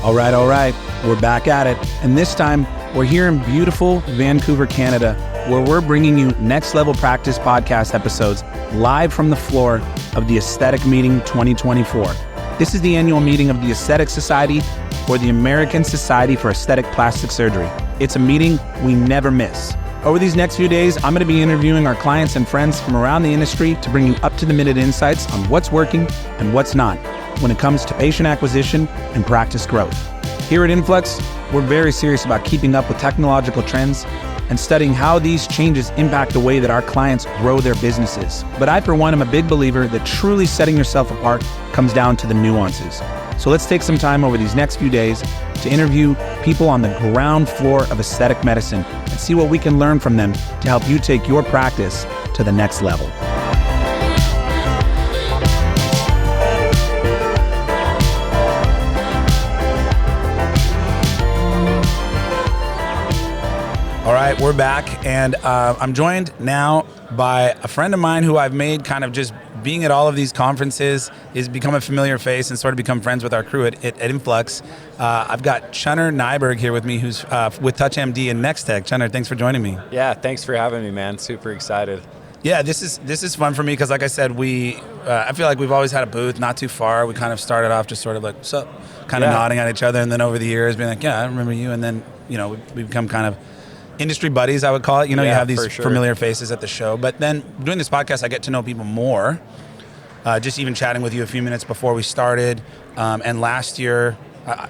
All right, we're back at it. And this time, we're here in beautiful Vancouver, Canada, where we're bringing you Next Level Practice podcast episodes live from the floor of the Aesthetic Meeting 2024. This is the annual meeting of the Aesthetic Society, or the American Society for Aesthetic Plastic Surgery. It's a meeting we never miss. Over these next few days, I'm going to be interviewing our clients and friends from around the industry to bring you up-to-the-minute insights on what's working and what's not when it comes to patient acquisition and practice growth. Here at Influx, we're very serious about keeping up with technological trends and studying how these changes impact the way that our clients grow their businesses. But I, for one, am a big believer that truly setting yourself apart comes down to the nuances. So let's take some time over these next few days to interview people on the ground floor of aesthetic medicine and see what we can learn from them to help you take your practice to the next level. All right, we're back, and I'm joined now by a friend of mine who I've made kind of just being at all of these conferences is become a familiar face and sort of become friends with our crew at Influx. I've got Chunner Nyberg here with me, who's with TouchMD and NextTech. Chunner, thanks for joining me. Yeah, thanks for having me, man. Super excited. Yeah, this is fun for me because, like I said, I feel like we've always had a booth not too far. We kind of started off just sort of like, what's up, kind of nodding at each other, and then over the years being like, yeah, I remember you, and then, you know, we become kind of industry buddies, I would call it. You know, you have these familiar faces at the show. But then doing this podcast, I get to know people more. Just even chatting with you a few minutes before we started. And last year, I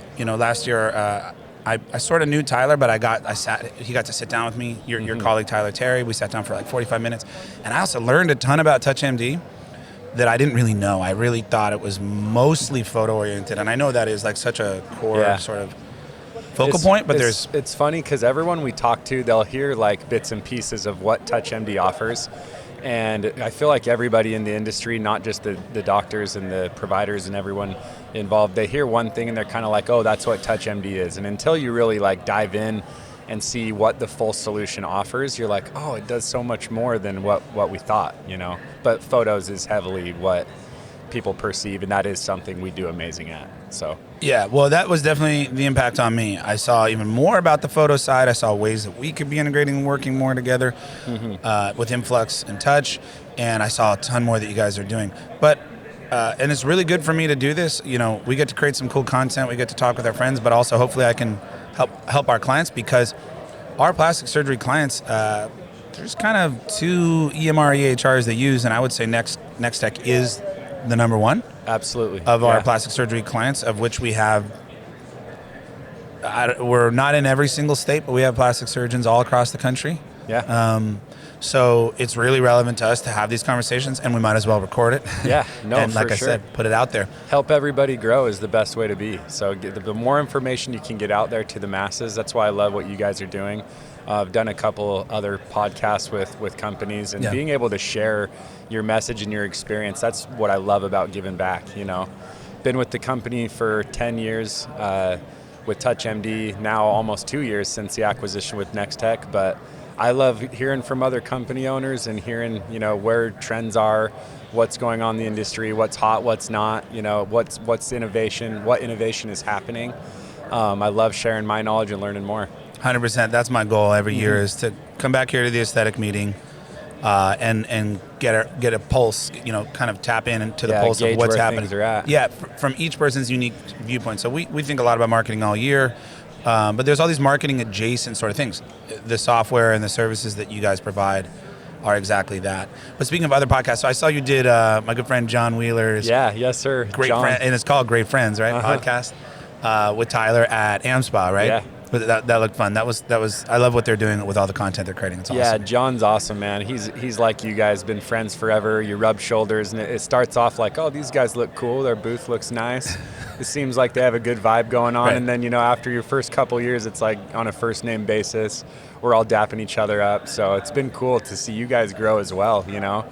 sort of knew Tyler, but he got to sit down with me, your colleague Tyler Terry. We sat down for like 45 minutes. And I also learned a ton about TouchMD that I didn't really know. I really thought it was mostly photo oriented. And I know that is like such a core sort of focal point, but it's funny because everyone we talk to, they'll hear like bits and pieces of what TouchMD offers, and I feel like everybody in the industry, not just the doctors and the providers and everyone involved, they hear one thing and they're kind of like, oh, that's what TouchMD is. And until you really like dive in and see what the full solution offers, you're like, oh, it does so much more than what we thought, you know. But photos is heavily what people perceive, and that is something we do amazing at. So yeah, well, that was definitely the impact on me. I saw even more about the photo side. I saw ways that we could be integrating and working more together with Influx and Touch, and I saw a ton more that you guys are doing. But and it's really good for me to do this. You know, we get to create some cool content. We get to talk with our friends, but also hopefully I can help our clients, because our plastic surgery clients, there's kind of two EMR EHRs they use, and I would say NextTech is the number one. Absolutely. Of our plastic surgery clients, of which we have, we're not in every single state, but we have plastic surgeons all across the country. Yeah. So it's really relevant to us to have these conversations, and we might as well record it. Yeah, no, and like for I said, put it out there. Help everybody grow is the best way to be. So the more information you can get out there to the masses, that's why I love what you guys are doing. I've done a couple other podcasts with companies, and being able to share your message and your experience, that's what I love about giving back, you know. Been with the company for 10 years, with TouchMD, now almost 2 years since the acquisition with NextTech, but I love hearing from other company owners and hearing, you know, where trends are, what's going on in the industry, what's hot, what's not, you know, what's innovation, what innovation is happening. I love sharing my knowledge and learning more. 100%. That's my goal every year, is to come back here to the aesthetic meeting and get a pulse, you know, kind of tap into the pulse of what's happening. Things are at. Yeah, from each person's unique viewpoint. So we think a lot about marketing all year, but there's all these marketing adjacent sort of things. The software and the services that you guys provide are exactly that. But speaking of other podcasts, so I saw you did my good friend John Wheeler's yes sir, Great Friend, and it's called Great Friends, right? Podcast with Tyler at AmSpa, right? Yeah. But that looked fun. That was. I love what they're doing with all the content they're creating. It's awesome. Yeah, John's awesome, man. He's like you guys, been friends forever. You rub shoulders, and it starts off like, oh, these guys look cool. Their booth looks nice. It seems like they have a good vibe going on. Right. And then, you know, after your first couple years, it's like on a first name basis. We're all dapping each other up. So it's been cool to see you guys grow as well, you know.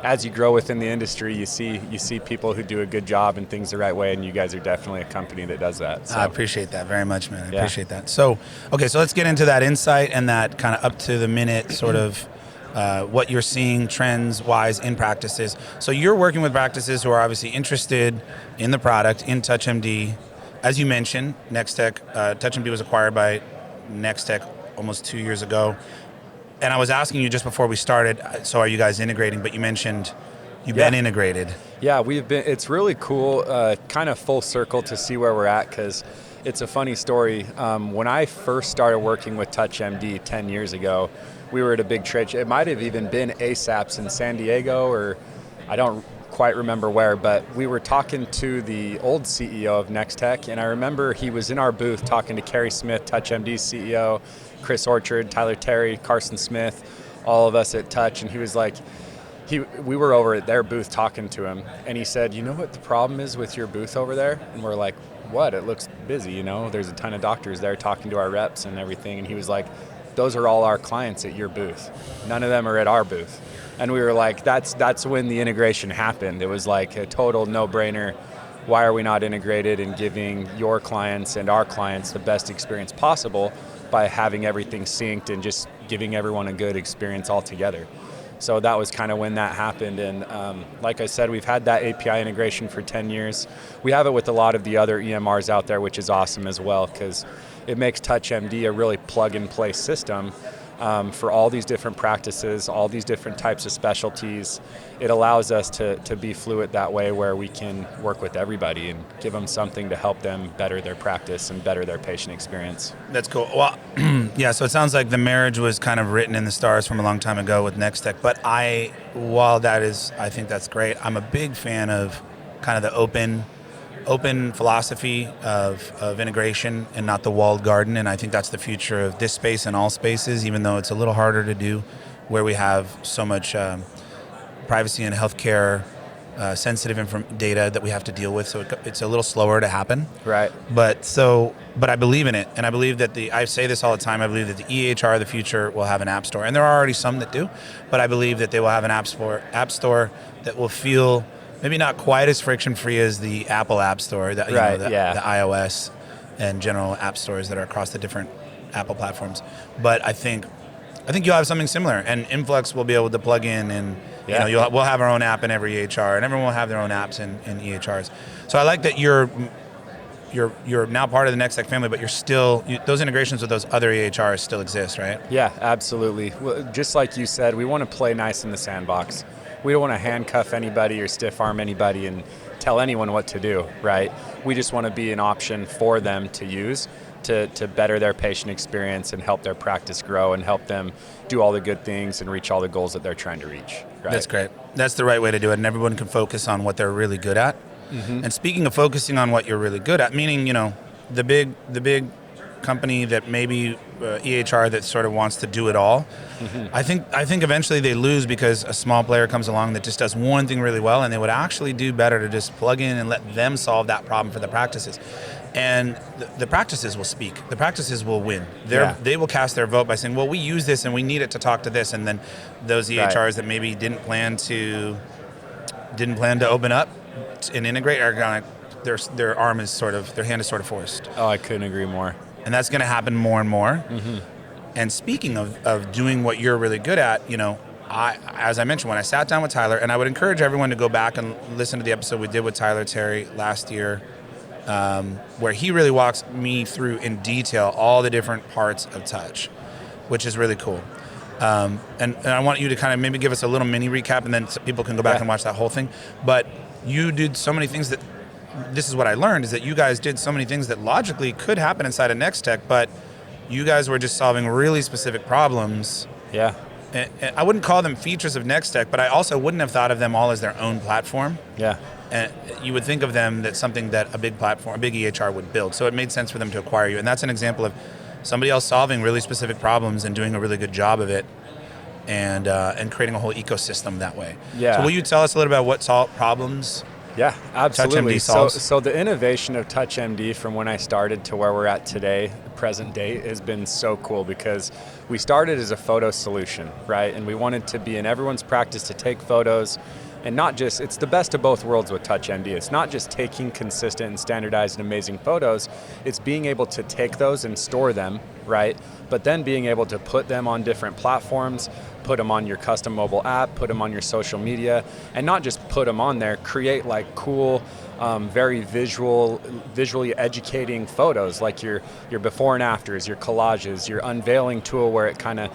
As you grow within the industry, you see people who do a good job and things the right way, and you guys are definitely a company that does that. So. I appreciate that very much, man. I appreciate that. So, okay, so let's get into that insight and that kind of up-to-the-minute sort of what you're seeing trends-wise in practices. So you're working with practices who are obviously interested in the product, in TouchMD, as you mentioned, Nextech, TouchMD was acquired by Nextech almost 2 years ago. And I was asking you just before we started, so are you guys integrating? But you mentioned you've been integrated. Yeah, we've been. It's really cool, kind of full circle to see where we're at, because it's a funny story. When I first started working with TouchMD 10 years ago, we were at a big trade show. It might have even been ASAP's in San Diego, or I don't quite remember where, but we were talking to the old CEO of Nextech, and I remember he was in our booth talking to Kerry Smith, TouchMD's CEO, Chris Orchard, Tyler Terry, Carson Smith, all of us at Touch, and he was like, we were over at their booth talking to him, and he said, you know what the problem is with your booth over there? And we're like, what? It looks busy, you know? There's a ton of doctors there talking to our reps and everything. And he was like, those are all our clients at your booth. None of them are at our booth. And we were like, that's when the integration happened. It was like a total no-brainer. Why are we not integrated in giving your clients and our clients the best experience possible by having everything synced and just giving everyone a good experience altogether? So that was kind of when that happened. And like I said, we've had that API integration for 10 years. We have it with a lot of the other EMRs out there, which is awesome as well, because it makes TouchMD a really plug-and-play system for all these different practices, all these different types of specialties. It allows us to be fluid that way, where we can work with everybody and give them something to help them better their practice and better their patient experience. That's cool. Well, yeah, so it sounds like the marriage was kind of written in the stars from a long time ago with Nextech. But while that is, I think that's great, I'm a big fan of kind of the open philosophy of integration and not the walled garden. And I think that's the future of this space and all spaces, even though it's a little harder to do where we have so much privacy and healthcare sensitive data that we have to deal with. So it's a little slower to happen. Right. But I believe in it. And I believe that I say this all the time, I believe that the EHR of the future will have an app store. And there are already some that do, but I believe that they will have an app store that will feel maybe not quite as friction-free as the Apple App Store, the iOS and general app stores that are across the different Apple platforms. But I think you'll have something similar, and Influx will be able to plug in, and we'll have our own app in every EHR, and everyone will have their own apps in EHRs. So I like that you're now part of the Nextech family, but you're still those integrations with those other EHRs still exist, right? Yeah, absolutely. Well, just like you said, we want to play nice in the sandbox. We don't want to handcuff anybody or stiff arm anybody and tell anyone what to do, right? We just want to be an option for them to use to better their patient experience and help their practice grow and help them do all the good things and reach all the goals that they're trying to reach. Right? That's great. That's the right way to do it, and everyone can focus on what they're really good at. Mm-hmm. And speaking of focusing on what you're really good at, meaning, the big company that maybe EHR that sort of wants to do it all. Mm-hmm. I think eventually they lose because a small player comes along that just does one thing really well, and they would actually do better to just plug in and let them solve that problem for the practices. And the practices will speak. The practices will win. They will cast their vote by saying, well, we use this and we need it to talk to this. And then those EHRs that maybe didn't plan to open up and integrate are going to, their hand is sort of forced. Oh, I couldn't agree more. And that's going to happen more and more. Mm-hmm. And speaking of doing what you're really good at, as I mentioned, when I sat down with Tyler, and I would encourage everyone to go back and listen to the episode we did with Tyler Terry last year, where he really walks me through in detail all the different parts of Touch, which is really cool. And I want you to kind of maybe give us a little mini recap, and then people can go back and watch that whole thing. But you did so many things that, this is what I learned, is that you guys did so many things that logically could happen inside of Nextech, but you guys were just solving really specific problems. Yeah. And I wouldn't call them features of Nextech, but I also wouldn't have thought of them all as their own platform. Yeah. And you would think of them that's something that a big EHR would build. So it made sense for them to acquire you. And that's an example of somebody else solving really specific problems and doing a really good job of it, and creating a whole ecosystem that way. Yeah. So will you tell us a little about what problems? Yeah, absolutely. TouchMD solves? So the innovation of TouchMD from when I started to where we're at today, present day, has been so cool, because we started as a photo solution, right? And we wanted to be in everyone's practice to take photos, and not just, it's the best of both worlds with TouchMD. It's not just taking consistent and standardized and amazing photos, it's being able to take those and store them, right? But then being able to put them on different platforms, put them on your custom mobile app, put them on your social media, and not just put them on there, create like cool very visually educating photos, like your before and afters, your collages, your unveiling tool where it kind of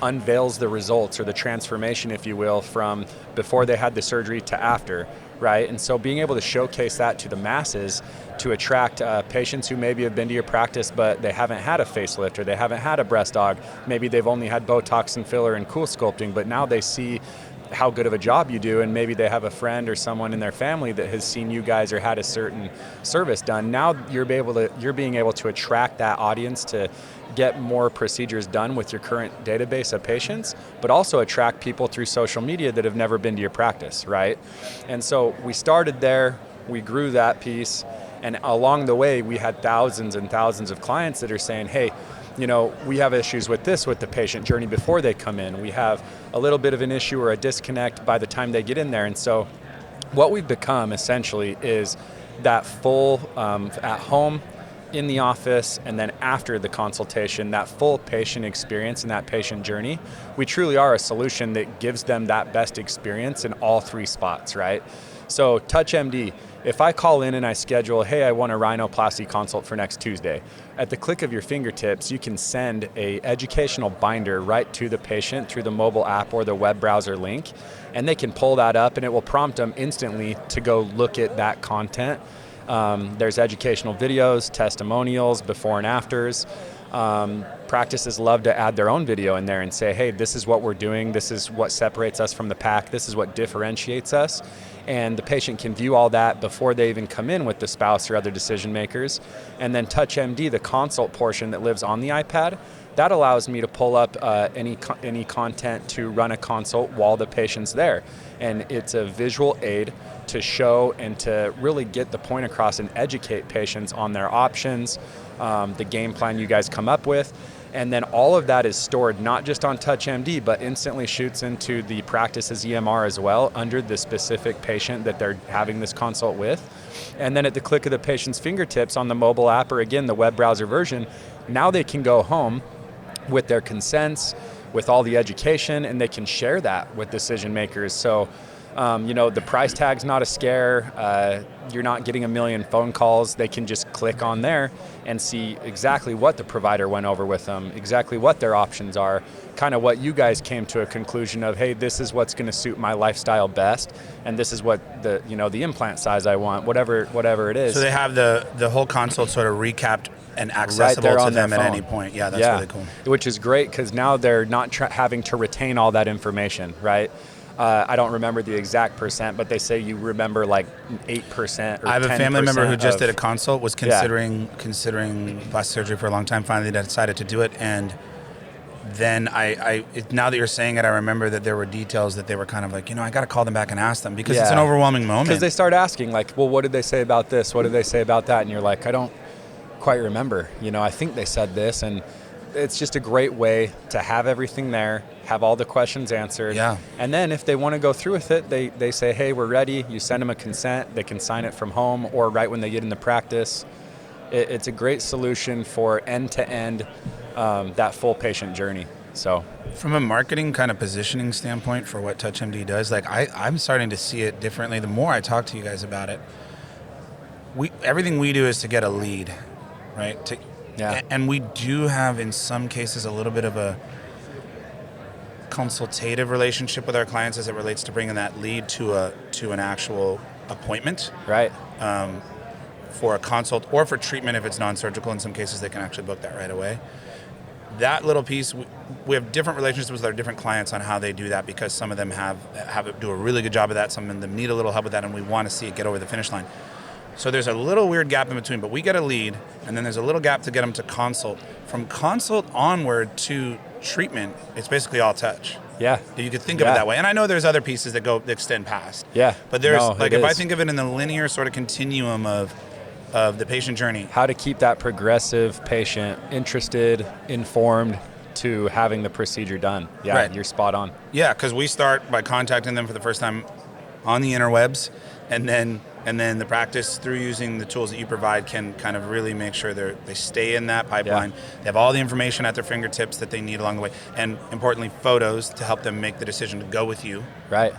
unveils the results or the transformation, if you will, from before they had the surgery to after, right? And so being able to showcase that to the masses to attract patients who maybe have been to your practice but they haven't had a facelift or they haven't had a breast aug, maybe they've only had Botox and filler and cool sculpting, but now they see how good of a job you do, and maybe they have a friend or someone in their family that has seen you guys or had a certain service done. Now you're being able to attract that audience to get more procedures done with your current database of patients, but also attract people through social media that have never been to your practice, right? And so we started there, we grew that piece, and along the way we had thousands and thousands of clients that are saying, hey, we have issues with this with the patient journey before they come in. We have a little bit of an issue or a disconnect by the time they get in there. And so what we've become essentially is that full at home, in the office, and then after the consultation, that full patient experience and that patient journey. We truly are a solution that gives them that best experience in all three spots, right? So TouchMD, if I call in and I schedule, hey, I want a rhinoplasty consult for next Tuesday, at the click of your fingertips, you can send a educational binder right to the patient through the mobile app or the web browser link, and they can pull that up and it will prompt them instantly to go look at that content. There's educational videos, testimonials, before and afters. Practices love to add their own video in there and say, hey, this is what we're doing, this is what separates us from the pack, this is what differentiates us. And the patient can view all that before they even come in with the spouse or other decision makers. And then TouchMD, the consult portion that lives on the iPad, that allows me to pull up any content to run a consult while the patient's there. And it's a visual aid to show and to really get the point across and educate patients on their options, the game plan you guys come up with. And then all of that is stored not just on TouchMD, but instantly shoots into the practice's EMR as well under the specific patient that they're having this consult with. And then at the click of the patient's fingertips on the mobile app, or again, the web browser version, now they can go home with their consents, with all the education, and they can share that with decision makers. So, the price tag's not a scare. You're not getting a million phone calls. They can just click on there and see exactly what the provider went over with them, exactly what their options are, kind of what you guys came to a conclusion of, hey, this is what's going to suit my lifestyle best, and this is what the implant size I want, whatever it is. So they have the whole consult sort of recapped and accessible right to them at any point. Yeah, that's really cool. Which is great because now they're not having to retain all that information, right? I don't remember the exact percent, but they say you remember like 8% or 10%. I have a family member who just did a consult, was considering plastic surgery for a long time, finally decided to do it, and then now that you're saying it, I remember that there were details that they were kind of like, I got to call them back and ask them because it's an overwhelming moment. Because they start asking like, well, what did they say about this? What did they say about that? And you're like, I don't quite remember. I think they said this, and it's just a great way to have everything there, have all the questions answered. Yeah. And then if they want to go through with it, they say, hey, we're ready. You send them a consent. They can sign it from home or right when they get into practice. It's a great solution for end-to-end that full patient journey. So, from a marketing kind of positioning standpoint for what TouchMD does, like I'm starting to see it differently. The more I talk to you guys about it, everything we do is to get a lead, right? And we do have, in some cases, a little bit of a consultative relationship with our clients as it relates to bringing that lead to an actual appointment. Right. For a consult or for treatment if it's non-surgical. In some cases, they can actually book that right away. That little piece, we have different relationships with our different clients on how they do that because some of them do a really good job of that. Some of them need a little help with that, and we want to see it get over the finish line. So there's a little weird gap in between, but we get a lead, and then there's a little gap to get them to consult. From consult onward to treatment, it's basically all touch. Yeah. You could think of it that way. And I know there's other pieces that extend past. Yeah. But there's, if I think of it in the linear sort of continuum of the patient journey. How to keep that progressive patient interested, informed, to having the procedure done. Yeah, right. You're spot on. Yeah, because we start by contacting them for the first time on the interwebs, and then the practice, through using the tools that you provide, can kind of really make sure they stay in that pipeline. Yeah. They have all the information at their fingertips that they need along the way. And importantly, photos to help them make the decision to go with you. Right.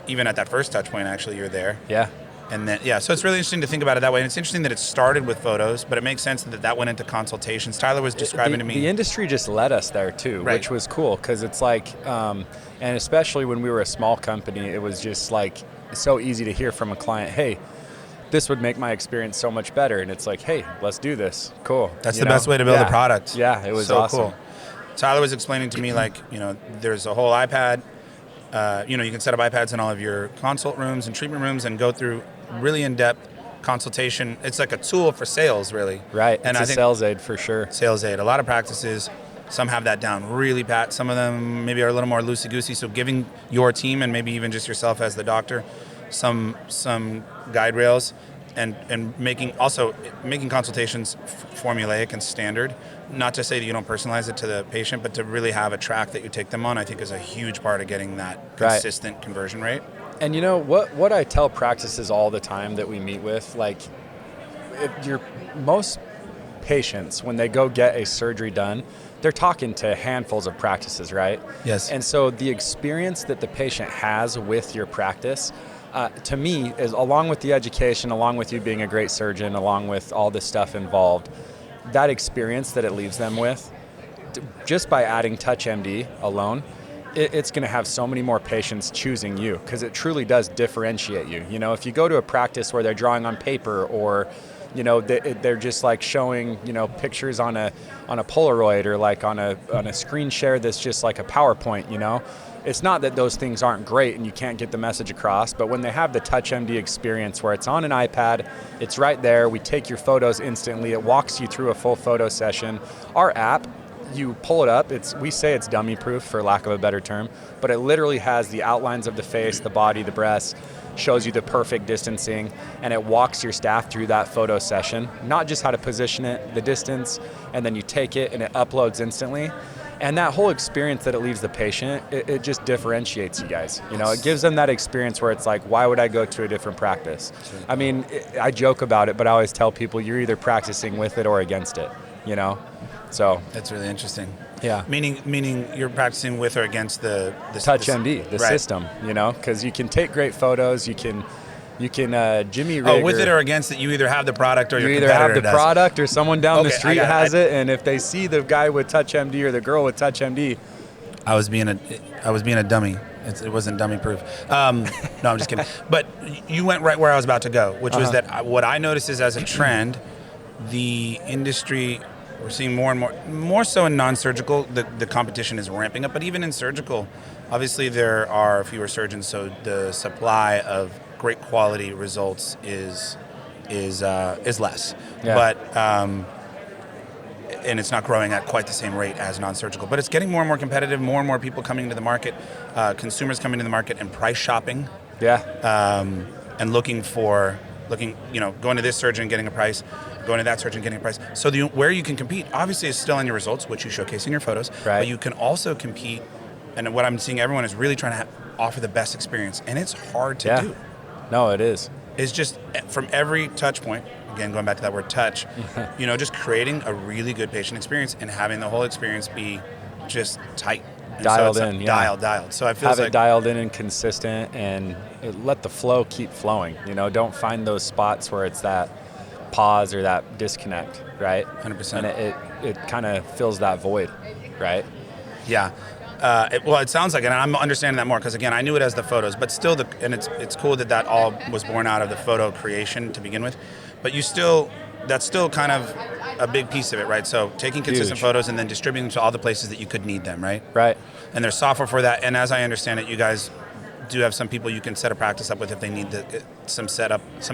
Even at that first touch point, actually, you're there. Yeah. And then, yeah, so it's really interesting to think about it that way. And it's interesting that it started with photos, but it makes sense that went into consultations. Tyler was describing to me. The industry just led us there too, right. which was cool because it's like, and especially when we were a small company, it was just like so easy to hear from a client, hey, this would make my experience so much better. And it's like, hey, let's do this. Cool. That's the best way to build a product. Yeah, it was so awesome. Cool. Tyler was explaining to me, like, there's a whole iPad. You can set up iPads in all of your consult rooms and treatment rooms and go through really in-depth consultation. It's like a tool for sales, really. Right. And it's a sales aid for sure. Sales aid. A lot of practices, some have that down really pat. Some of them maybe are a little more loosey-goosey. So giving your team and maybe even just yourself as the doctor some guide rails and making consultations formulaic and standard. Not to say that you don't personalize it to the patient, but to really have a track that you take them on, I think is a huge part of getting that consistent conversion rate. And what I tell practices all the time that we meet with, like, most patients, when they go get a surgery done, they're talking to handfuls of practices, right? Yes. And so the experience that the patient has with your practice, to me, is along with the education, along with you being a great surgeon, along with all this stuff involved, that experience that it leaves them with, just by adding TouchMD alone, it's going to have so many more patients choosing you because it truly does differentiate you. If you go to a practice where they're drawing on paper or, they're just like showing, pictures on a Polaroid or like on a screen share that's just like a PowerPoint, it's not that those things aren't great and you can't get the message across, but when they have the TouchMD experience where it's on an iPad, it's right there, we take your photos instantly, it walks you through a full photo session. Our app, you pull it up, we say it's dummy proof for lack of a better term, but it literally has the outlines of the face, the body, the breasts, shows you the perfect distancing, and it walks your staff through that photo session, not just how to position it, the distance, and then you take it and it uploads instantly. And that whole experience that it leaves the patient, it just differentiates you guys. It gives them that experience where it's like, why would I go to a different practice? I mean, I joke about it, but I always tell people you're either practicing with it or against it, So that's really interesting. Yeah. Meaning you're practicing with or against the TouchMD, the system, because you can take great photos, you can Jimmy rig. Oh, with it or against it, you either have the product or you your either have the does. product or someone down the street has it, and if they see the guy with TouchMD or the girl with TouchMD, I was being a dummy. It wasn't dummy proof. No, I'm just kidding. But you went right where I was about to go, which was that what I noticed is, as a trend, the industry, we're seeing more and more so in non-surgical, the competition is ramping up. But even in surgical, obviously there are fewer surgeons, so the supply of great quality results is less. Yeah. But and it's not growing at quite the same rate as non-surgical. But it's getting more and more competitive, more and more people coming into the market, consumers coming to the market and price shopping. Yeah. And going to this surgeon, getting a price, going to that surgeon, getting a price. So where you can compete, obviously, is still in your results, which you showcase in your photos. Right. But you can also compete, and what I'm seeing everyone is really trying to offer the best experience, and it's hard to do. No, it is. It's just from every touch point, again, going back to that word touch, just creating a really good patient experience and having the whole experience be just tight. And dialed in, Dialed. So I feel have it dialed in and consistent, and let the flow keep flowing. Don't find those spots where it's that pause or that disconnect, right? 100%. And it kind of fills that void, right? Yeah. It sounds like it, and I'm understanding that more because, again, I knew it as the photos, but still, it's cool that all was born out of the photo creation to begin with. But that's still kind of a big piece of it, right? So taking consistent photos and then distributing them to all the places that you could need them, right? Right. And there's software for that. And as I understand it, you guys do have some people you can set a practice up with if they need some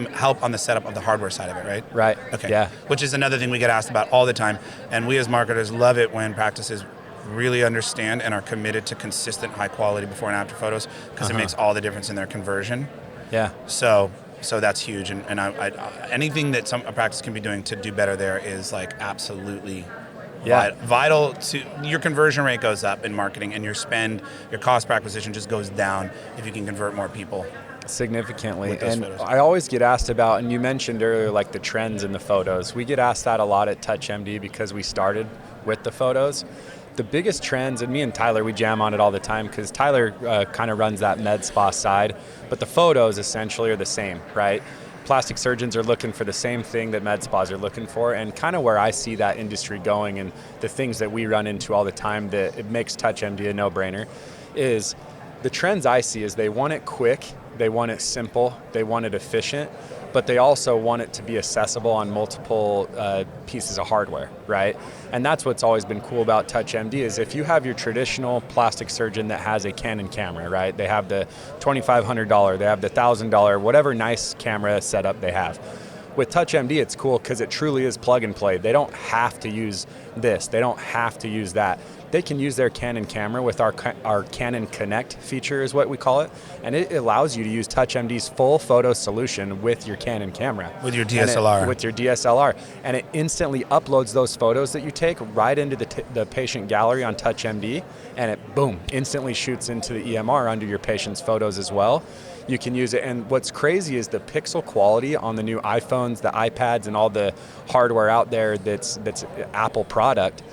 help on the setup of the hardware side of it, right? Right. Okay. Yeah. Which is another thing we get asked about all the time. And we as marketers love it when practices really understand and are committed to consistent high quality before and after photos because it makes all the difference in their conversion. Yeah. So that's huge, and I anything that a practice can be doing to do better there is like absolutely vital to your conversion rate goes up in marketing, and your cost per acquisition just goes down if you can convert more people significantly. And photos. I always get asked about, and you mentioned earlier, like the trends in the photos. We get asked that a lot at TouchMD because we started with the photos. The biggest trends, and me and Tyler, we jam on it all the time because Tyler kind of runs that med spa side, but the photos essentially are the same, right? plastic surgeons are looking for the same thing that med spas are looking for, and kind of where I see that industry going and the things that we run into all the time that it makes TouchMD a no-brainer is the trends I see is they want it quick, they want it simple, they want it efficient, but they also want it to be accessible on multiple pieces of hardware, right? And that's what's always been cool about TouchMD is if you have your traditional plastic surgeon that has a Canon camera, right? They have the $2,500, they have the $1,000, whatever nice camera setup they have. With TouchMD, it's cool because it truly is plug and play. They don't have to use this. They don't have to use that. They can use their Canon camera with our Canon Connect feature is what we call it. And it allows you to use TouchMD's full photo solution with your Canon camera. With your DSLR. With your DSLR. And it instantly uploads those photos that you take right into the patient gallery on TouchMD. And it, boom, instantly shoots into the EMR under your patient's photos as well. You can use it, and what's crazy is the pixel quality on the new iPhones, the iPads, and all the hardware out there that's Apple product.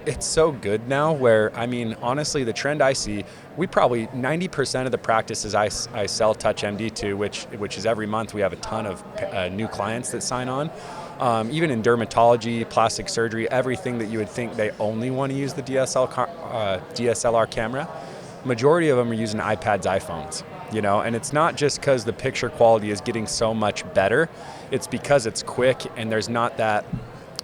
It's so good now where, I mean, honestly, the trend I see, we probably 90% of the practices I sell TouchMD to, which is every month we have a ton of new clients that sign on. Even in dermatology, plastic surgery, everything that you would think they only want to use the DSLR camera, majority of them are using iPads, iPhones. You know, and it's not just because the picture quality is getting so much better, it's because it's quick and there's not that,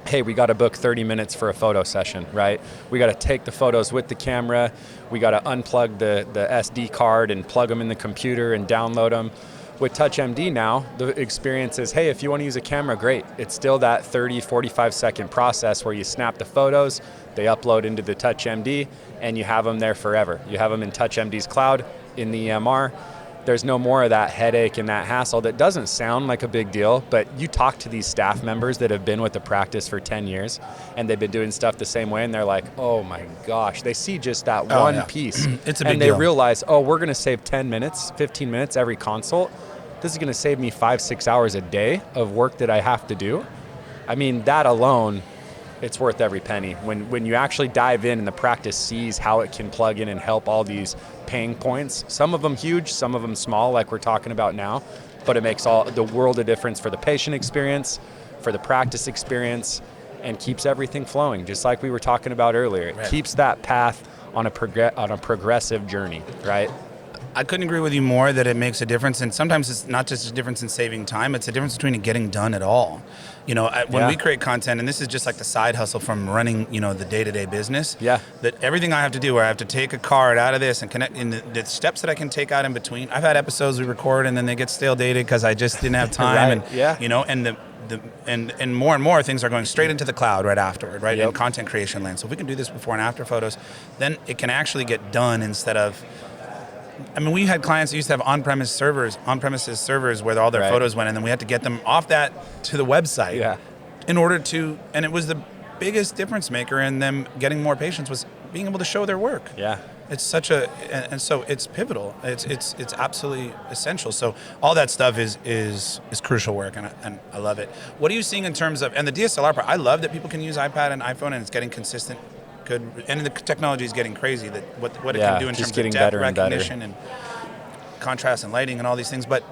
hey, we got to book 30 minutes for a photo session, right? We got to take the photos with the camera, we got to unplug the SD card and plug them in the computer and download them. With TouchMD now, the experience is, hey, if you want to use a camera, great. It's still that 30, 45 second process where you snap the photos, they upload into the TouchMD, and you have them there forever. You have them in TouchMD's cloud, in the EMR. There's no more of that headache and that hassle that doesn't sound like a big deal, but you talk to these staff members that have been with the practice for 10 years and they've been doing stuff the same way and they're like, oh my gosh, they see just that one piece. It's a big and they deal. realize, oh, we're gonna save 10 minutes, 15 minutes every consult. This is gonna save me 5-6 hours a day of work that I have to do. I mean, that alone, it's worth every penny. When you actually dive in and the practice sees how it can plug in and help all these pain points, some of them huge, some of them small, like we're talking about now, but it makes all the world of difference for the patient experience, for the practice experience, and keeps everything flowing, just like we were talking about earlier. It keeps that path on a progressive journey, right? I couldn't agree with you more that it makes a difference, and sometimes it's not just a difference in saving time, it's a difference between it getting done at all. You know, when we create content, and this is just like the side hustle from running, you know, the day-to-day business, that everything I have to do where I have to take a card out of this and connect in the steps that I can take out in between. I've had episodes we record and then they get stale dated because I just didn't have time. You know, and more things are going straight into the cloud right afterward, right? In content creation land. So if we can do this before and after photos, then it can actually get done instead of, I mean, we had clients that used to have on-premises servers where all their photos went, and then we had to get them off that to the website in order to, and it was the biggest difference maker in them getting more patients was being able to show their work. It's such a, and so it's pivotal. It's absolutely essential. So all that stuff is crucial work, and I love it. What are you seeing in terms of, and the DSLR part, I love that people can use iPad and iPhone and it's getting consistent. Good, and the technology is getting crazy. That what it can do in terms of depth recognition and contrast and lighting and all these things. But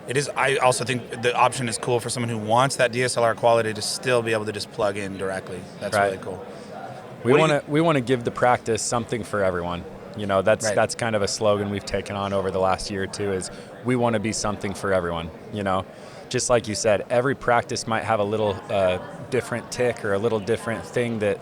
it is. I also think the option is cool for someone who wants that DSLR quality to still be able to just plug in directly. That's really cool. We want to give the practice something for everyone. You know, that's kind of a slogan we've taken on over the last year or two. Is we want to be something for everyone. You know. Just like you said, every practice might have a little different tick or a little different thing that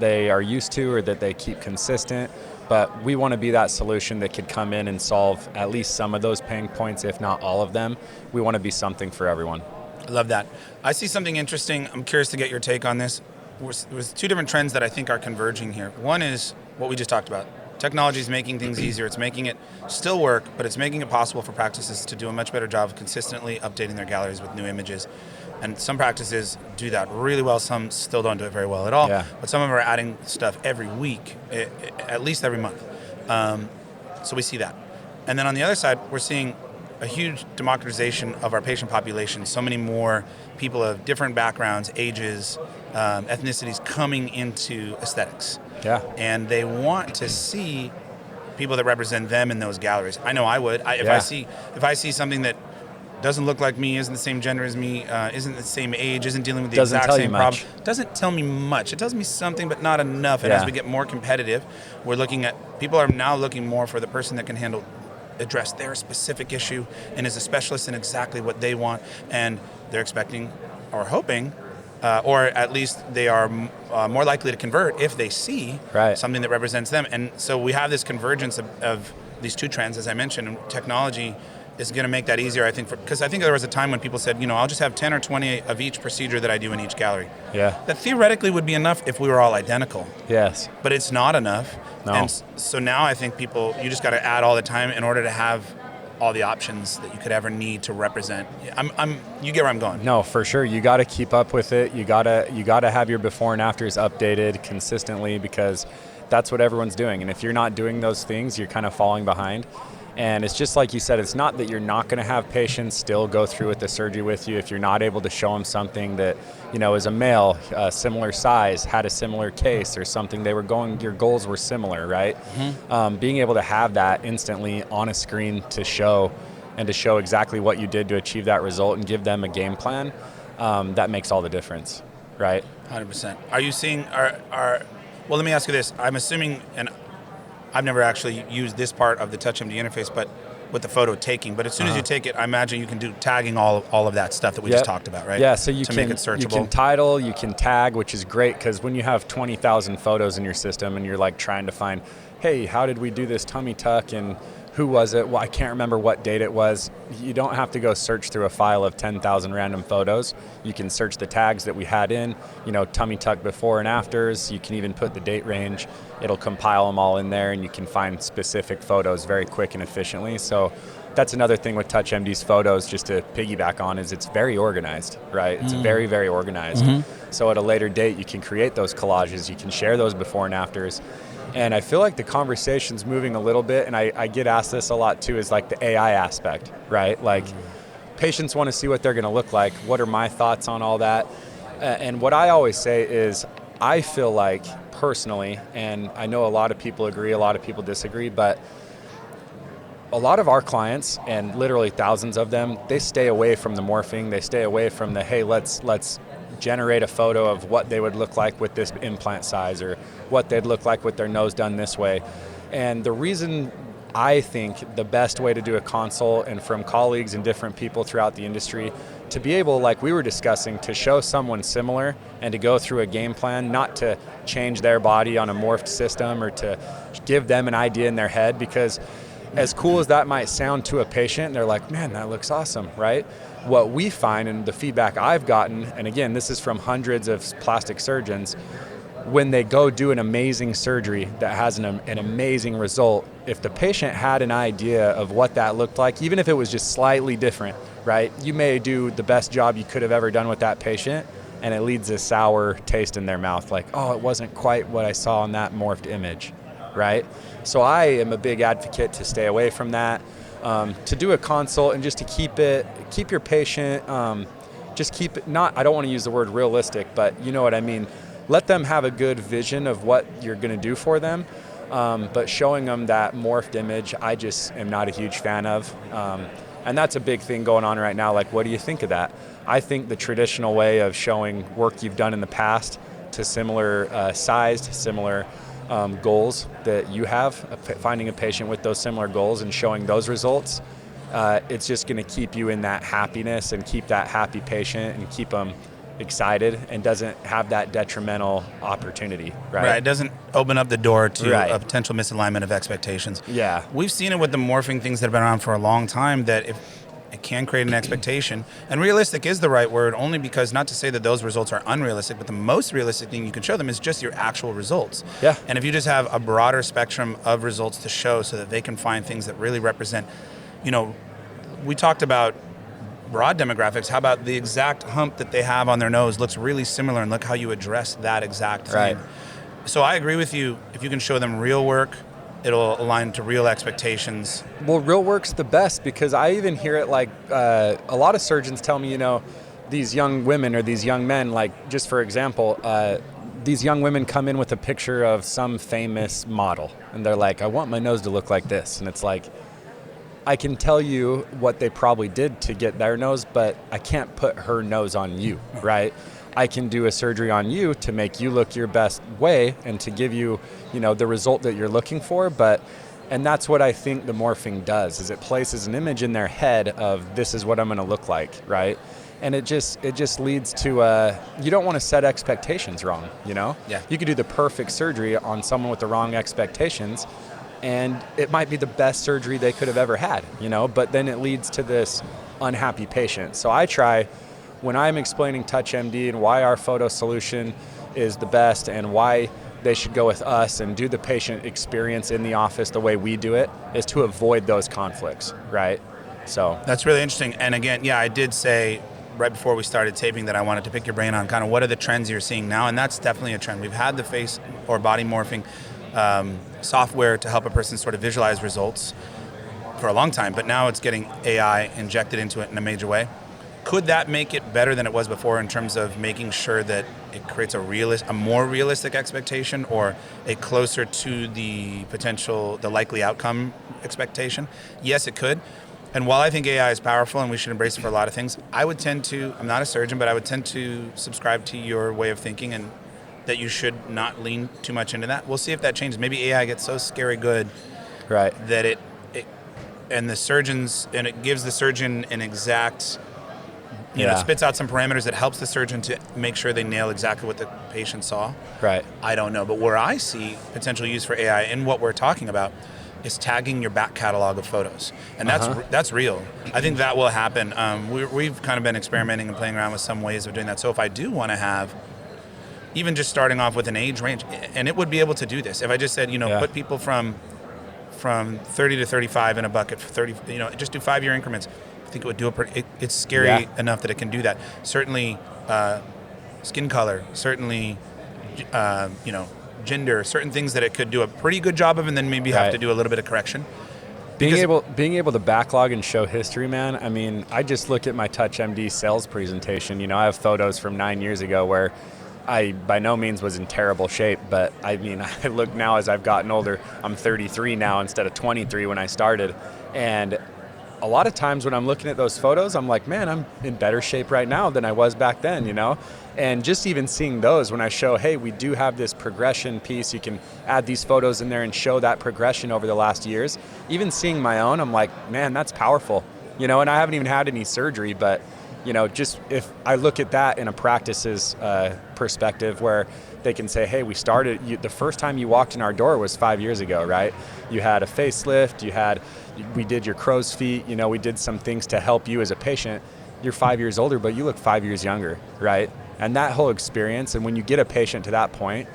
they are used to or that they keep consistent. But we want to be that solution that could come in and solve at least some of those pain points, if not all of them. We want to be something for everyone. I love that. I see something interesting. I'm curious to get your take on this. There's two different trends that I think are converging here. One is what we just talked about. Technology is making things easier. It's making it still work, but it's making it possible for practices to do a much better job of consistently updating their galleries with new images. And some practices do that really well. Some still don't do it very well at all. But some of them are adding stuff every week, at least every month. So we see that. And then on the other side, we're seeing a huge democratization of our patient population. So many more people of different backgrounds, ages, ethnicities coming into aesthetics. And they want to see people that represent them in those galleries. I know I would. If I see something that doesn't look like me, isn't the same gender as me, isn't the same age, isn't dealing with the Doesn't exact tell you same much. problem. Doesn't tell me much. It tells me something, but not enough. And Yeah. as we get more competitive, people are now looking more for the person that can address their specific issue and is a specialist in exactly what they want. And they're expecting or hoping, or at least they are more likely to convert if they see something that represents them. And so we have this convergence of these two trends, as I mentioned, and technology is going to make that easier, I think, because I think there was a time when people said, I'll just have 10 or 20 of each procedure that I do in each gallery. Yeah. That theoretically would be enough if we were all identical. Yes. But it's not enough. No. And so now I think you just got to add all the time in order to have all the options that you could ever need to represent. You get where I'm going. No, for sure. You got to keep up with it. You got to have your before and afters updated consistently, because that's what everyone's doing. And if you're not doing those things, you're kind of falling behind. And it's just like you said, it's not that you're not going to have patients still go through with the surgery with you if you're not able to show them something that, is a male, similar size, had a similar case or something. Your goals were similar, right? Mm-hmm. Being able to have that instantly on a screen to show exactly what you did to achieve that result and give them a game plan, that makes all the difference, right? 100%. Are you seeing, well, let me ask you this. I'm assuming, and I've never actually used this part of the TouchMD interface, but with the photo taking. But as soon as you take it, I imagine you can do tagging all of that stuff that we just talked about, right? Yeah, so make it searchable. You can title, you can tag, which is great, because when you have 20,000 photos in your system and you're like trying to find, hey, how did we do this tummy tuck and who was it? Well, I can't remember what date it was. You don't have to go search through a file of 10,000 random photos. You can search the tags that we had in, tummy tuck before and afters. You can even put the date range. It'll compile them all in there, and you can find specific photos very quick and efficiently. So that's another thing with TouchMD's photos, just to piggyback on, is it's very organized, right? It's very, very organized. Mm-hmm. So at a later date, you can create those collages. You can share those before and afters. And I feel like the conversation's moving a little bit, and I get asked this a lot too, is like the AI aspect, right? Like patients want to see what they're going to look like. What are my thoughts on all that? And what I always say is, I feel like personally, and I know a lot of people agree, a lot of people disagree, but a lot of our clients, and literally thousands of them, they stay away from the morphing. They stay away from the, hey, let's generate a photo of what they would look like with this implant size, or what they'd look like with their nose done this way. And the reason I think the best way to do a consult, and from colleagues and different people throughout the industry, to be able, like we were discussing, to show someone similar and to go through a game plan, not to change their body on a morphed system or to give them an idea in their head, because as cool as that might sound to a patient, they're like, man, that looks awesome, right? What we find, and the feedback I've gotten, and again, this is from hundreds of plastic surgeons, when they go do an amazing surgery that has an amazing result, if the patient had an idea of what that looked like, even if it was just slightly different, right? You may do the best job you could have ever done with that patient, and it leaves a sour taste in their mouth, like, oh, it wasn't quite what I saw in that morphed image, right? So I am a big advocate to stay away from that, to do a consult and just to keep your patient, just keep it, not, I don't want to use the word realistic, but you know what I mean. Let them have a good vision of what you're going to do for them, but showing them that morphed image, I just am not a huge fan of. And that's a big thing going on right now. Like, what do you think of that? I think the traditional way of showing work you've done in the past to similar sized, similar goals that you have, finding a patient with those similar goals and showing those results, it's just going to keep you in that happiness and keep that happy patient and keep them excited, and doesn't have that detrimental opportunity, right? Right, it doesn't open up the door to a potential misalignment of expectations. Yeah. We've seen it with the morphing things that have been around for a long time, that if it can create an expectation, and realistic is the right word, only because, not to say that those results are unrealistic, but the most realistic thing you can show them is just your actual results. Yeah. And if you just have a broader spectrum of results to show so that they can find things that really represent, we talked about broad demographics. How about the exact hump that they have on their nose looks really similar, and look how you address that exact thing. Right. So I agree with you. If you can show them real work, it'll align to real expectations. Well, real work's the best, because I even hear it like a lot of surgeons tell me, these young women or these young men, like just for example, these young women come in with a picture of some famous model, and they're like, I want my nose to look like this. And it's like, I can tell you what they probably did to get their nose, but I can't put her nose on you, right? I can do a surgery on you to make you look your best way and to give you, the result that you're looking for. And that's what I think the morphing does, is it places an image in their head of this is what I'm going to look like, right? And it just leads to, you don't want to set expectations wrong, Yeah. You could do the perfect surgery on someone with the wrong expectations, and it might be the best surgery they could have ever had, but then it leads to this unhappy patient. So I try, when I'm explaining TouchMD and why our photo solution is the best and why they should go with us and do the patient experience in the office the way we do it, is to avoid those conflicts, right? So that's really interesting. And again, I did say right before we started taping that I wanted to pick your brain on kind of what are the trends you're seeing now, and that's definitely a trend. We've had the face or body morphing software to help a person sort of visualize results for a long time, but now it's getting AI injected into it in a major way. Could that make it better than it was before in terms of making sure that it creates a more realistic expectation or a closer to the likely outcome expectation? Yes, it could. And while I think AI is powerful and we should embrace it for a lot of things, I'm not a surgeon, but I would tend to subscribe to your way of thinking and that you should not lean too much into that. We'll see if that changes. Maybe AI gets so scary good, right, that it gives the surgeon an exact, it spits out some parameters that helps the surgeon to make sure they nail exactly what the patient saw. Right. I don't know, but where I see potential use for AI in what we're talking about is tagging your back catalog of photos, and that's real. I think that will happen. We've kind of been experimenting and playing around with some ways of doing that. So if I do want to have, even just starting off with an age range, and it would be able to do this. If I just said, put people from 30 to 35 in a bucket for 30, just do 5-year increments. I think it would do it's scary enough that it can do that. Certainly, skin color, certainly, gender, certain things that it could do a pretty good job of, and then maybe have to do a little bit of correction. Being able to backlog and show history, man. I mean, I just look at my TouchMD sales presentation. I have photos from 9 years ago where I by no means was in terrible shape, but I mean, I look now as I've gotten older. I'm 33 now instead of 23 when I started, and a lot of times when I'm looking at those photos, I'm like, man, I'm in better shape right now than I was back then, And just even seeing those when I show, hey, we do have this progression piece, you can add these photos in there and show that progression over the last years. Even seeing my own, I'm like, man, that's powerful, And I haven't even had any surgery, but, just if I look at that in a practice's perspective where they can say, hey, the first time you walked in our door was 5 years ago, right? You had a facelift, we did your crow's feet, we did some things to help you as a patient. You're 5 years older, but you look 5 years younger, right? And that whole experience, and when you get a patient to that point,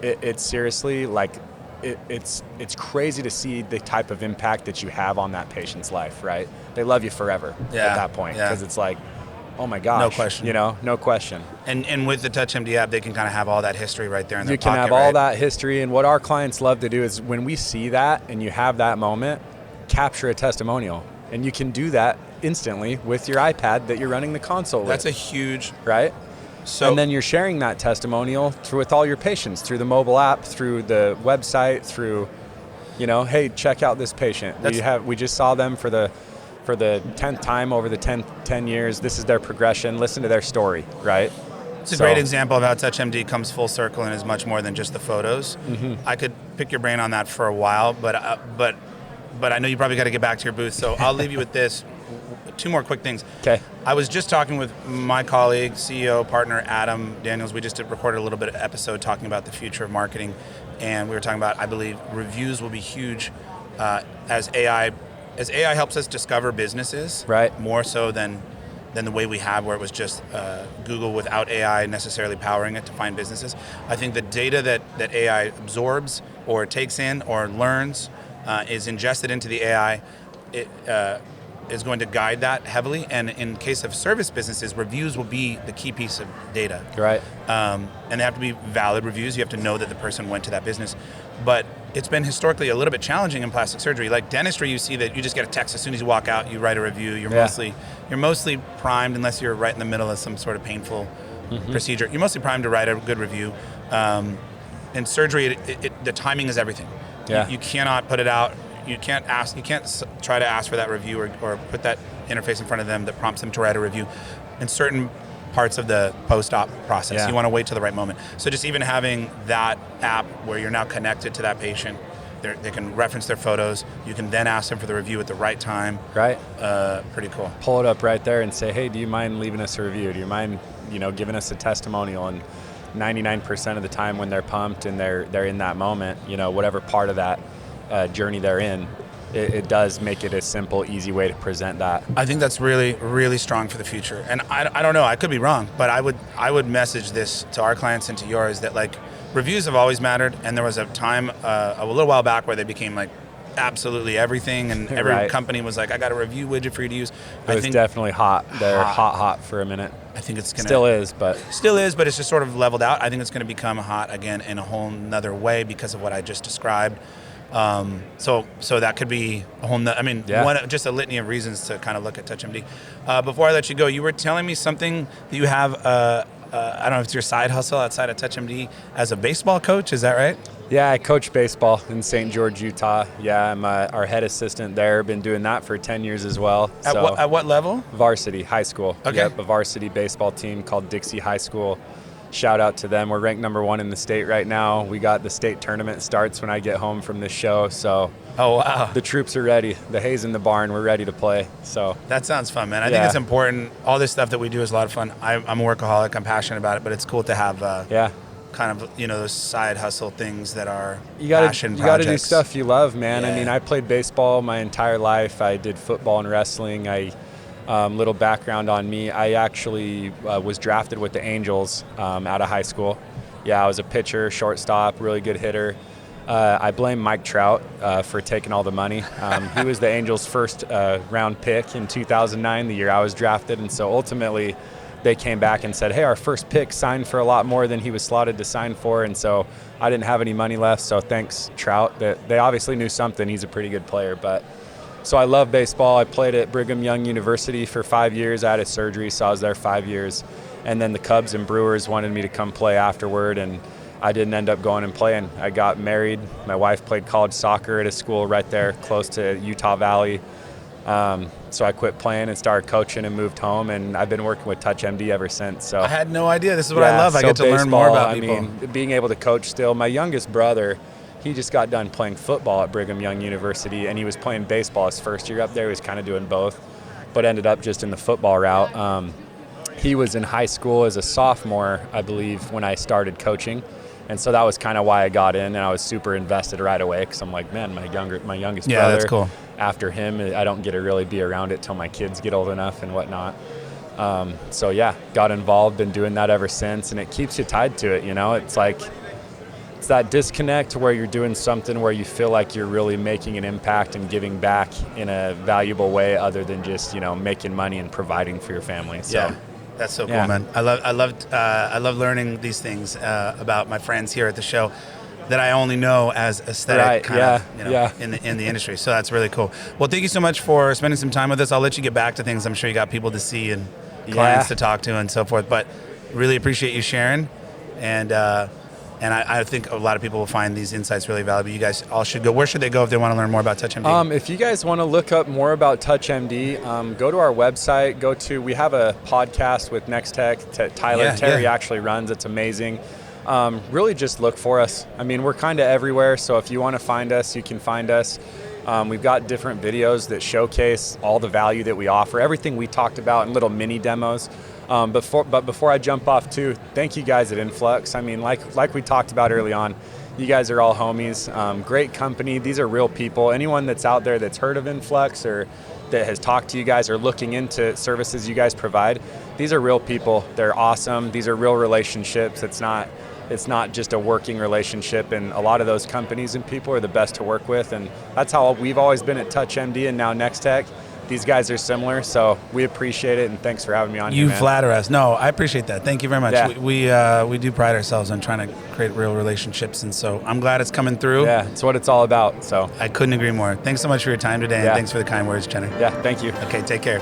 it's seriously like, it's crazy to see the type of impact that you have on that patient's life, right? They love you forever at that point, because it's like, oh my gosh, no question, no question. And with the TouchMD app, they can kind of have all that history right there in their pocket. You can have all that history, and what our clients love to do is when we see that and you have that moment, capture a testimonial, and you can do that instantly with your iPad that you're running the console with. That's a huge, right? So, and then you're sharing that testimonial with all your patients through the mobile app, through the website, through, hey, check out this patient. We just saw them for the 10th time over the 10 years. This is their progression. Listen to their story, right? It's a great example of how TouchMD comes full circle and is much more than just the photos. Mm-hmm. I could pick your brain on that for a while, but I know you probably got to get back to your booth, so I'll leave you with this. 2 more quick things. Okay. I was just talking with my colleague, CEO, partner, Adam Daniels. We just recorded a little bit of episode talking about the future of marketing, and we were talking about, I believe, reviews will be huge as AI helps us discover businesses, right? More so than the way we have, where it was just Google without AI necessarily powering it to find businesses. I think the data that AI absorbs or takes in or learns is ingested into the AI. It is going to guide that heavily, and in case of service businesses, reviews will be the key piece of data. Right. And they have to be valid reviews. You have to know that the person went to that business. But it's been historically a little bit challenging in plastic surgery. Like dentistry, you see that you just get a text as soon as you walk out, you write a review. You're mostly primed, unless you're right in the middle of some sort of painful procedure. You're mostly primed to write a good review. In surgery, the timing is everything. Yeah. You cannot put it out. you can't try to ask for that review or put that interface in front of them that prompts them to write a review. In certain parts of the post-op process, you want to wait till the right moment. So just even having that app where you're now connected to that patient, they can reference their photos. You can then ask them for the review at the right time. Right. Pretty cool. Pull it up right there and say, hey, do you mind leaving us a review? Do you mind, giving us a testimonial? And 99% of the time when they're pumped and they're in that moment, whatever part of that journey they're in, it does make it a simple, easy way to present that. I think that's really, really strong for the future. And I don't know, I could be wrong, but I would message this to our clients and to yours that like reviews have always mattered. And there was a time a little while back where they became like absolutely everything, and every company was like, I got a review widget for you to use. It was definitely hot. They're hot for a minute. I think it's going to... Still is, but it's just sort of leveled out. I think it's going to become hot again in a whole nother way because of what I just described. So that could be a whole just a litany of reasons to kind of look at TouchMD. Before I let you go, you were telling me something that you have, I don't know if it's your side hustle outside of TouchMD as a baseball coach. Is that right? Yeah, I coach baseball in St. George, Utah. Yeah, I'm our head assistant there. Been doing that for 10 years as well. At what level? Varsity, high school. Okay. Yep, a varsity baseball team called Dixie High School. Shout out to them. We're ranked #1 in the state right now. We got the state tournament starts when I get home from this show. So oh wow, the troops are ready. The hay's in the barn. We're ready to play. So that sounds fun, man. I think it's important. All this stuff that we do is a lot of fun. I'm a workaholic. I'm passionate about it, but it's cool to have kind of those side hustle things that are passion projects. You got to do stuff you love, man. Yeah. I mean, I played baseball my entire life. I did football and wrestling. Little background on me, I actually was drafted with the Angels out of high school. Yeah, I was a pitcher, shortstop, really good hitter. I blame Mike Trout for taking all the money. He was the Angels' first round pick in 2009, the year I was drafted, and so ultimately they came back and said, hey, our first pick signed for a lot more than he was slotted to sign for, and so I didn't have any money left, so thanks, Trout. They obviously knew something. He's a pretty good player, but... So I love baseball. I played at Brigham Young University for 5 years. I had a surgery, so I was there 5 years. And then the Cubs and Brewers wanted me to come play afterward, and I didn't end up going and playing. I got married. My wife played college soccer at a school right there close to Utah Valley. So I quit playing and started coaching and moved home, and I've been working with TouchMD ever since. So I had no idea. This is what I love. I get to learn more about people. I mean, being able to coach still. My youngest brother, he just got done playing football at Brigham Young University, and he was playing baseball his first year up there. He was kind of doing both, but ended up just in the football route. He was in high school as a sophomore, I believe, when I started coaching, and so that was kind of why I got in, and I was super invested right away because I'm like, man, my youngest brother. That's cool. After him, I don't get to really be around it till my kids get old enough and whatnot. So yeah, got involved, been doing that ever since, and it keeps you tied to it. It's like. It's that disconnect where you're doing something where you feel like you're really making an impact and giving back in a valuable way other than just, making money and providing for your family. So, yeah, that's so cool, man. I love learning these things about my friends here at the show that I only know as aesthetic in the industry. So that's really cool. Well, thank you so much for spending some time with us. I'll let you get back to things. I'm sure you got people to see and clients to talk to and so forth, but really appreciate you sharing. And I think a lot of people will find these insights really valuable. You guys all should go. Where should they go if they want to learn more about TouchMD? If you guys want to look up more about TouchMD, go to our website. We have a podcast with Nextech. Terry actually runs. It's amazing. Really just look for us. I mean, we're kind of everywhere, so if you want to find us, you can find us. We've got different videos that showcase all the value that we offer, everything we talked about in little mini demos. But before I jump off too, thank you guys at Influx. I mean, like we talked about early on, you guys are all homies. Great company. These are real people. Anyone that's out there that's heard of Influx or that has talked to you guys or looking into services you guys provide, these are real people. They're awesome. These are real relationships. It's not just a working relationship, and a lot of those companies and people are the best to work with, and that's how we've always been at TouchMD and now Nextech. These guys are similar, so we appreciate it, and thanks for having me on here, man. You flatter us. No, I appreciate that. Thank you very much. Yeah. We do pride ourselves on trying to create real relationships, and so I'm glad it's coming through. Yeah, it's what it's all about. So I couldn't agree more. Thanks so much for your time today, and thanks for the kind words, Chunner. Yeah, thank you. Okay, take care.